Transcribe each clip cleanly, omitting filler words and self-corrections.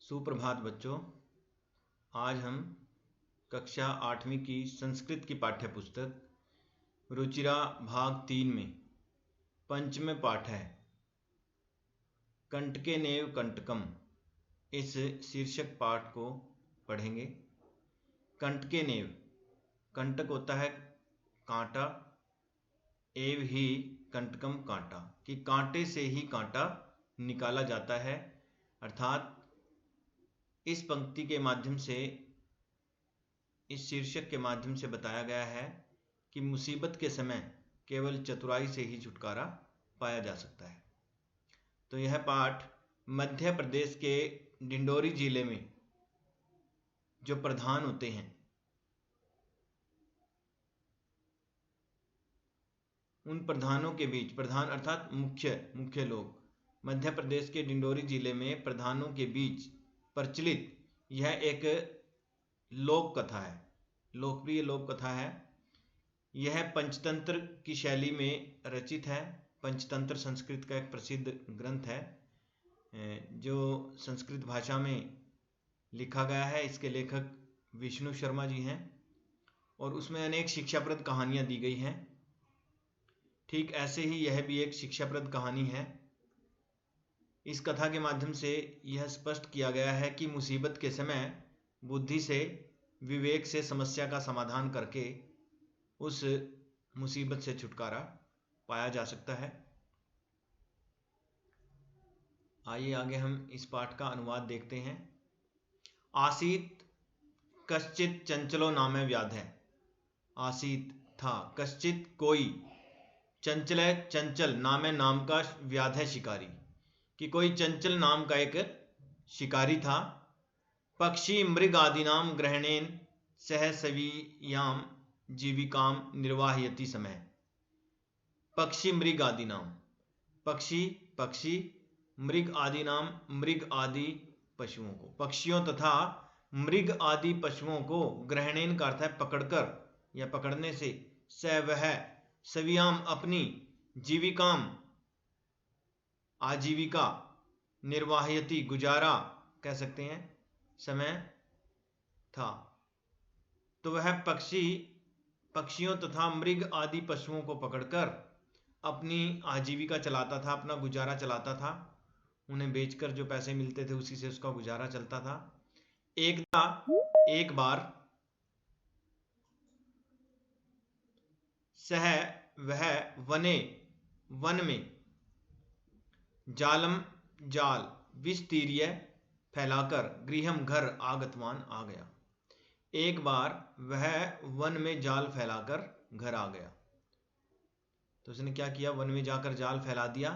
सुप्रभात बच्चों। आज हम कक्षा 8वीं की संस्कृत की पाठ्य पुस्तक रुचिरा भाग 3 में पंचम पाठ है कंटके नेव कंटकम, इस शीर्षक पाठ को पढ़ेंगे। कंटके नेव, कंटक होता है कांटा, एव ही कंटकम कांटा, कि कांटे से ही कांटा निकाला जाता है। अर्थात इस पंक्ति के माध्यम से, इस शीर्षक के माध्यम से बताया गया है कि मुसीबत के समय केवल चतुराई से ही छुटकारा पाया जा सकता है। तो यह पाठ मध्य प्रदेश के डिंडोरी जिले में जो प्रधान होते हैं, उन प्रधानों के बीच, प्रधान अर्थात मुख्य लोग, मध्य प्रदेश के डिंडोरी जिले में प्रधानों के बीच प्रचलित यह एक लोक कथा है, लोकप्रिय लोक कथा है। यह पंचतंत्र की शैली में रचित है। पंचतंत्र संस्कृत का एक प्रसिद्ध ग्रंथ है जो संस्कृत भाषा में लिखा गया है। इसके लेखक विष्णु शर्मा जी हैं और उसमें अनेक शिक्षाप्रद कहानियाँ दी गई हैं। ठीक ऐसे ही यह भी एक शिक्षाप्रद कहानी है। इस कथा के माध्यम से यह स्पष्ट किया गया है कि मुसीबत के समय बुद्धि से, विवेक से समस्या का समाधान करके उस मुसीबत से छुटकारा पाया जा सकता है। आइए आगे हम इस पाठ का अनुवाद देखते हैं। आसीत कश्चित चंचलो नामे व्याधे। आसीत था, कश्चित कोई, चंचल चंचल, नामे नाम का व्याध शिकारी, कि कोई चंचल नाम का एक शिकारी था। पक्षी मृग आदिनाम ग्रहणेन सह सवीयाम जीविकाम निर्वाहयति समय। पक्षी मृग आदि नाम, पक्षी मृग आदि नाम, मृग आदि पशुओं को, पक्षियों तथा मृग आदि पशुओं को, ग्रहणेन का अर्थ है पकड़कर या पकड़ने से, स वह, सवियाम अपनी, जीविकाम आजीविका, निर्वाहयति गुजारा कह सकते हैं, समय था। तो वह पक्षियों तथा मृग आदि पशुओं को पकड़कर अपनी आजीविका चलाता था, अपना गुजारा चलाता था। उन्हें बेचकर जो पैसे मिलते थे उसी से उसका गुजारा चलता था। एक बार सह वह वन में जालम जाल विस्तीर्य फैलाकर गृहम घर आगतवान आ गया। एक बार वह वन में जाल फैलाकर घर आ गया। तो उसने क्या किया? वन में जाकर जाल फैला दिया।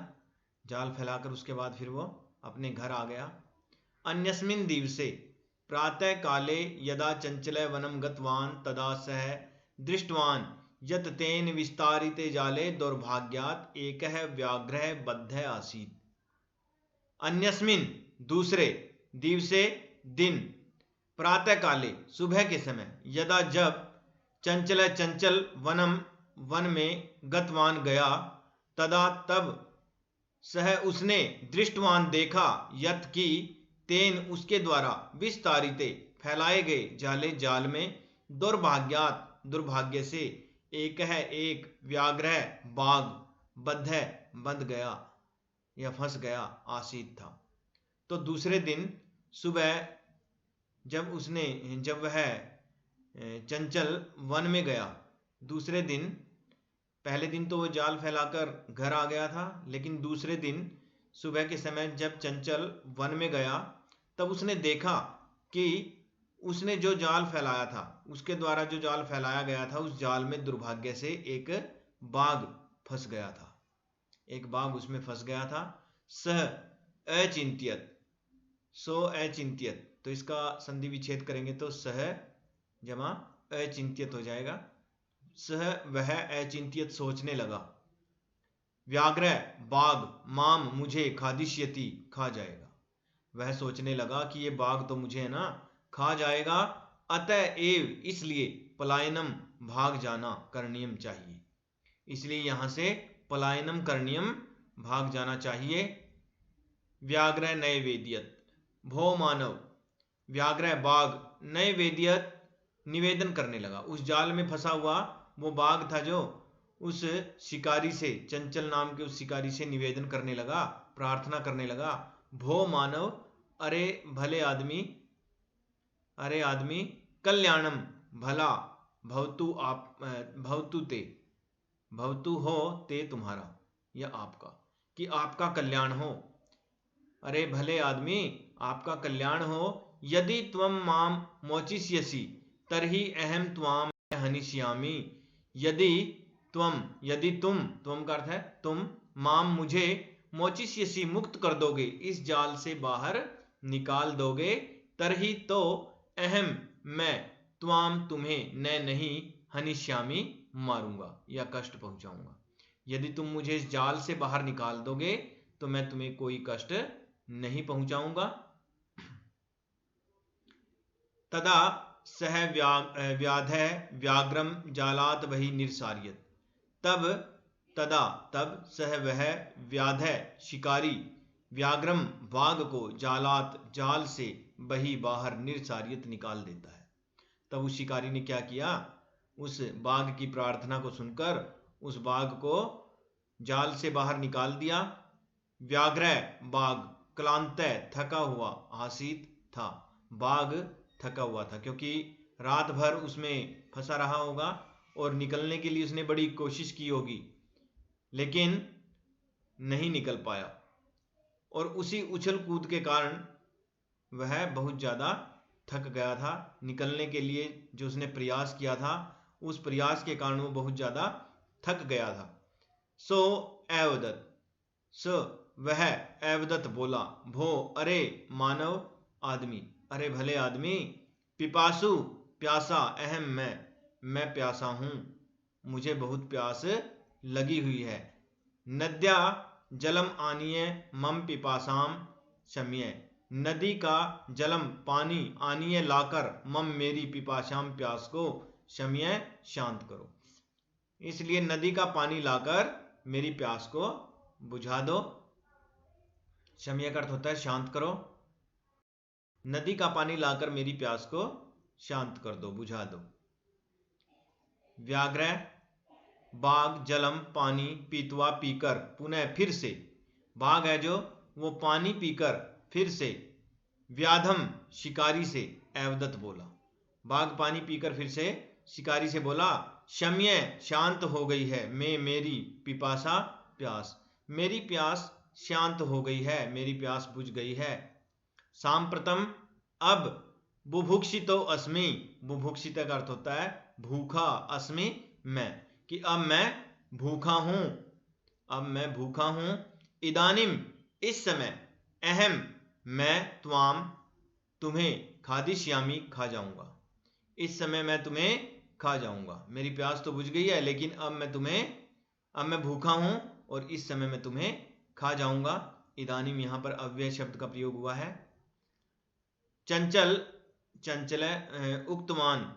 जाल फैलाकर उसके बाद फिर वो अपने घर आ गया। अन्यस्मिन् दिवसे प्रातः काले यदा चंचल वनम गतवान तदा सह दृष्टवान यत तेन विस्तारिते जाले दौर्भाग्यात एकः व्याघ्रः बद्धः आसीत्। अन्यस्मिन् दूसरे, दिवसे दिन, प्रातः काले सुबह के समय, यदा जब, चंचल वन में, गतवान गया, तदा तब, सह उसने, दृष्टवान देखा, यत की, तेन उसके द्वारा, विस्तारिते फैलाए गए, जाले जाल में, दुर्भाग्यात दुर्भाग्य से, एक है एक, व्याघ्र बाघ, बद्ध बंध गया या फंस गया, आसीत था। तो दूसरे दिन सुबह जब वह चंचल वन में गया, दूसरे दिन, पहले दिन तो वो जाल फैलाकर घर आ गया था, लेकिन दूसरे दिन सुबह के समय जब चंचल वन में गया तब उसने देखा कि उसने जो जाल फैलाया था, उसके द्वारा जो जाल फैलाया गया था, उस जाल में दुर्भाग्य से एक बाघ फंस गया था। एक बाघ उसमें फंस गया था। सह अचिंत्यत, सो अचिंत्यत, तो इसका संधि विच्छेद करेंगे तो सह जमा अचिंत्यत हो जाएगा। सह वह अचिंत्यत सोचने लगा, व्याघ्र बाघ, माम मुझे, खादिष्यति खा जाएगा। वह सोचने लगा कि ये बाघ तो मुझे है ना खा जाएगा। अतएव इसलिए, पलायनम भाग जाना, करणीयम चाहिए, इसलिए यहां से पलायनम करणीयम भाग जाना चाहिए। व्याघ्र नैवेद्यत, भो मानव, व्याघ्र बाघ, नए वेदियत निवेदन करने लगा। उस जाल में फंसा हुआ वो बाघ था जो उस शिकारी से, चंचल नाम के उस शिकारी से निवेदन करने लगा, प्रार्थना करने लगा, भो मानव, अरे भले आदमी, अरे आदमी, कल्याणम, भला, भवतु आप, भवतु ते, भवतु हो ते तुम्हारा या आपका, कि आपका कल्याण हो। अरे भले आदमी, आपका कल्याण हो। यदि त्वम माम मोचिष्यसि तरहि अहम त्वाम हनिष्यामि। यदि त्वम, यदि तुम का अर्थ है तुम, माम मुझे, मोचिष्यसि मुक्त कर दोगे, इस जाल से बाहर निकाल दोगे, तरहि तो, अहम मैं, त्वाम तुम्हें, न नहीं, हनिष्यामि मारूंगा या कष्ट पहुंचाऊंगा। यदि तुम मुझे इस जाल से बाहर निकाल दोगे तो मैं तुम्हें कोई कष्ट नहीं पहुंचाऊंगा। तदा सह व्याधः व्याघ्रम जालात वही निर्सार्यत। तब, तदा तब, सह वह, व्याधः शिकारी, व्याघ्रम बाघ को, जालात जाल से, बही बाहर, निर्सार्यत निकाल देता है। तब उस शिकारी ने क्या किया, उस बाघ की प्रार्थना को सुनकर उस बाघ को जाल से बाहर निकाल दिया। व्याघ्र बाघ क्लांत, थका हुआ, आसीत था, बाघ थका हुआ था क्योंकि रात भर उसमें फंसा रहा होगा और निकलने के लिए उसने बड़ी कोशिश की होगी लेकिन नहीं निकल पाया, और उसी उछल कूद के कारण वह बहुत ज़्यादा थक गया था। निकलने के लिए जो उसने प्रयास किया था, उस प्रयास के कारण वो बहुत ज़्यादा थक गया था। सो एवदत, सो वह, एवदत बोला, भो अरे मानव आदमी, अरे भले आदमी, पिपासु प्यासा, अहम मैं प्यासा हूँ, मुझे बहुत प्यास लगी हुई है। नद्या जलम आनिय मम पिपासाम शम्य, नदी का जलम पानी आनिय लाकर, मम मेरी पिपासाम प्यास को, शम्य शांत करो, इसलिए नदी का पानी लाकर मेरी प्यास को बुझा दो। शम्य का अर्थ होता है शांत करो। नदी का पानी लाकर मेरी प्यास को शांत कर दो, बुझा दो। व्याघ्र बाघ जलम पानी पीतवा पीकर, पुनः फिर से, बाघ है जो वो पानी पीकर फिर से, व्याधम शिकारी से, एवदत बोला, बाघ पानी पीकर फिर से शिकारी से बोला, शम्य शांत हो गई है, मैं मेरी, पिपासा प्यास, मेरी प्यास शांत हो गई है, मेरी प्यास बुझ गई है। सांप्रतम अब, बुभुक्षितो अस्मि, बुभुक्षित का अर्थ होता है भूखा, अस्मि मैं, कि अब मैं भूखा हूं, अब मैं भूखा हूं। इदानिम इस समय, अहम मैं, त्वाम तुम्हें, खादिष्यामि खा जाऊंगा, इस समय मैं तुम्हें खा जाऊंगा। मेरी प्यास तो बुझ गई है लेकिन अब मैं तुम्हें, अब मैं भूखा हूं और इस समय मैं तुम्हें खा जाऊंगा। इदानीम यहां पर अव्यय शब्द का प्रयोग हुआ है। चंचल, चंचल उक्तमान,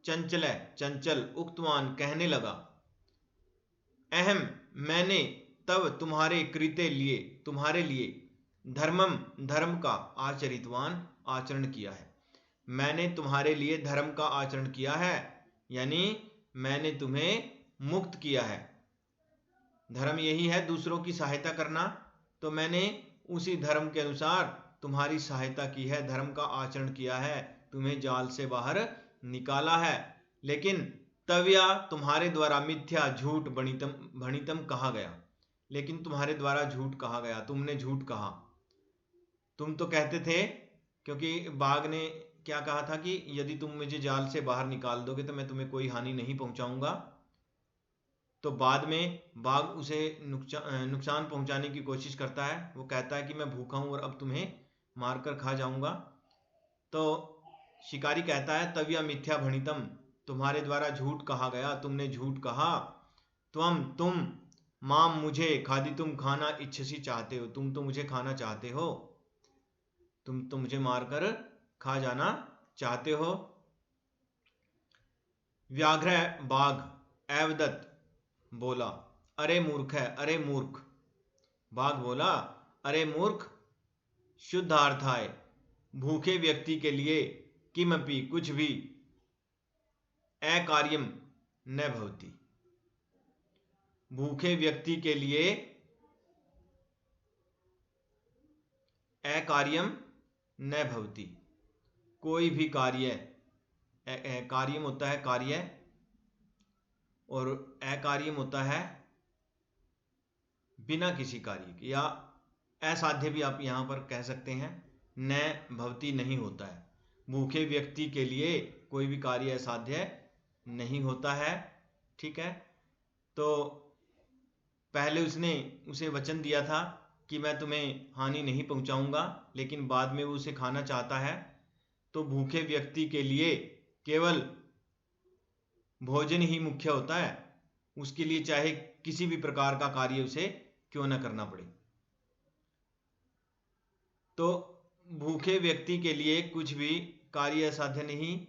चंचल चंचल, उक्तमान कहने लगा, अहम मैंने, तब तुम्हारे कृत्य लिए, तुम्हारे लिए, धर्मम धर्म का, आचरितवान आचरण किया है, मैंने तुम्हारे लिए धर्म का आचरण किया है, यानी मैंने तुम्हें मुक्त किया है। धर्म यही है दूसरों की सहायता करना, तो मैंने उसी धर्म के अनुसार तुम्हारी सहायता की है, धर्म का आचरण किया है, तुम्हें जाल से बाहर निकाला है। लेकिन तव्या तुम्हारे द्वारा, मिथ्या झूठ, भणितम कहा गया, लेकिन तुम्हारे द्वारा झूठ कहा गया, तुमने झूठ कहा। तुम तो कहते थे, क्योंकि बाघ ने क्या कहा था कि यदि तुम मुझे जाल से बाहर निकाल दोगे तो मैं तुम्हें कोई हानि नहीं पहुंचाऊंगा, तो बाद में बाघ उसे नुकसान पहुंचाने की कोशिश करता है। वो कहता है कि मैं भूखा हूं और अब तुम्हें मारकर खा जाऊंगा। तो शिकारी कहता है, तव्या मिथ्या भणितम, तुम्हारे द्वारा झूठ कहा गया, तुमने झूठ कहा। तुम माम मुझे, खादी तुम खाना, इच्छसी चाहते हो, तुम तो मुझे खाना चाहते हो, तुम तो मुझे मारकर खा जाना चाहते हो। व्याघ्र बाघ, एवदत्त बोला, अरे मूर्ख है, अरे मूर्ख, बाघ बोला, अरे मूर्ख, शुद्धार्थाय भूखे व्यक्ति के लिए किमपि कुछ भी अकार्यम न भवति। भूखे व्यक्ति के लिए अकार्यम न भवति, कोई भी कार्य, कार्यम होता है कार्य और अकार्यम होता है बिना किसी कार्य के, या असाध्य भी आप यहां पर कह सकते हैं। न भवति नहीं होता है, भूखे व्यक्ति के लिए कोई भी कार्य असाध्य नहीं होता है। ठीक है, तो पहले उसने उसे वचन दिया था कि मैं तुम्हें हानि नहीं पहुंचाऊंगा, लेकिन बाद में वो उसे खाना चाहता है। तो भूखे व्यक्ति के लिए केवल भोजन ही मुख्य होता है, उसके लिए चाहे किसी भी प्रकार का कार्य उसे क्यों न करना पड़े। तो भूखे व्यक्ति के लिए कुछ भी कार्य असाध्य नहीं।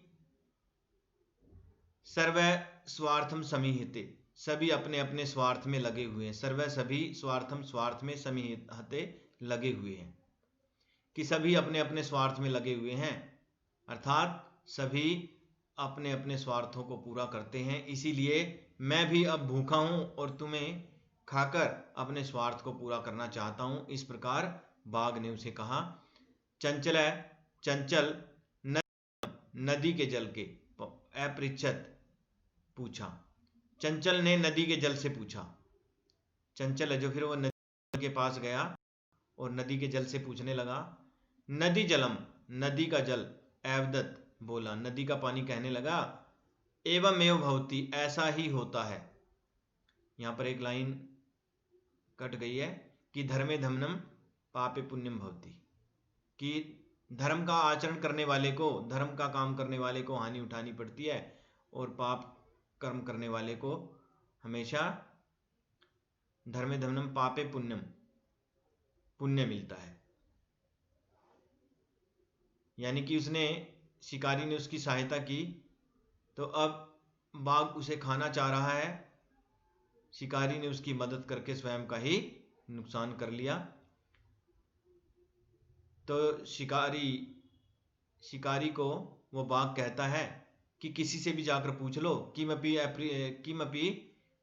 सर्व स्वार्थम समीहते, सभी अपने अपने स्वार्थ में लगे हुए हैं। सर्व सभी स्वार्थम, स्वार्थ में, समीहते लगे हुए हैं, कि सभी अपने अपने स्वार्थ में लगे हुए हैं, अर्थात सभी अपने अपने स्वार्थों को पूरा करते हैं। इसीलिए मैं भी अब भूखा हूं और तुम्हें खाकर अपने स्वार्थ को पूरा करना चाहता हूं। इस प्रकार बाघ ने उसे कहा। चंचल है, चंचल नदी के जल के अपृच्छत पूछा। चंचल ने नदी के जल से पूछा। चंचल है जो, फिर वो नदी के पास गया और नदी के जल से पूछने लगा। नदी जलम, नदी का जल, एवदत बोला, नदी का पानी कहने लगा, एवं एव भवति, ऐसा ही होता है। यहां पर एक लाइन कट गई है कि धर्मे धमनम पापे पुण्यम भवति, कि धर्म का आचरण करने वाले को, धर्म का काम करने वाले को हानि उठानी पड़ती है और पाप कर्म करने वाले को हमेशा धर्मे धमनम पापे पुण्यम, पुण्य मिलता है। यानी कि उसने, शिकारी ने उसकी सहायता की, तो अब बाघ उसे खाना चाह रहा है। शिकारी ने उसकी मदद करके स्वयं का ही नुकसान कर लिया। तो शिकारी को वो बाघ कहता है कि किसी से भी जाकर पूछ लो, किमपि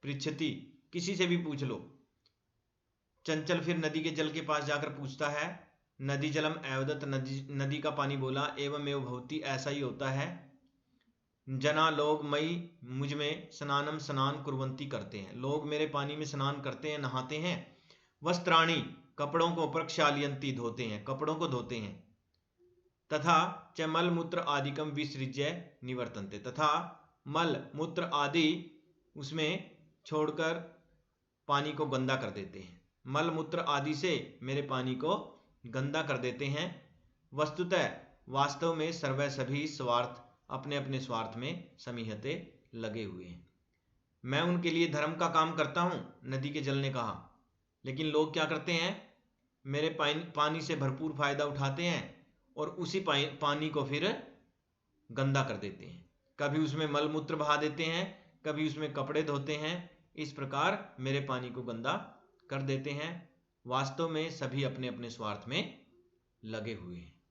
पृच्छति, किसी से भी पूछ लो। चंचल फिर नदी के जल के पास जाकर पूछता है। नदी जलम एवदत, नदी का पानी बोला, एवं एव भवति, ऐसा ही होता है। जना लोग मई, मुझ में स्नानम, स्नान कुर्वंती करते हैं, लोग मेरे पानी में स्नान करते हैं, नहाते हैं। वस्त्राणी, कपड़ों को, प्रक्षालयंती, धोते हैं, कपड़ों को धोते हैं। तथा च मल मूत्र आदिकम विसृज्य निवर्तन्ते, तथा मल मूत्र आदि उसमें छोड़कर पानी को गंदा कर देते हैं। मल मूत्र आदि से मेरे पानी को गंदा कर देते हैं। वस्तुतः, वास्तव में, सर्व सभी स्वार्थ, अपने अपने स्वार्थ में समीहते लगे हुए हैं। मैं उनके लिए धर्म का काम करता हूं, नदी के जल ने कहा, लेकिन लोग क्या करते हैं, मेरे पानी से भरपूर फायदा उठाते हैं और उसी पानी को फिर गंदा कर देते हैं। कभी उसमें मल मूत्र बहा देते हैं, कभी उसमें कपड़े धोते हैं, इस प्रकार मेरे पानी को गंदा कर देते हैं। वास्तव में सभी अपने अपने स्वार्थ में लगे हुए हैं।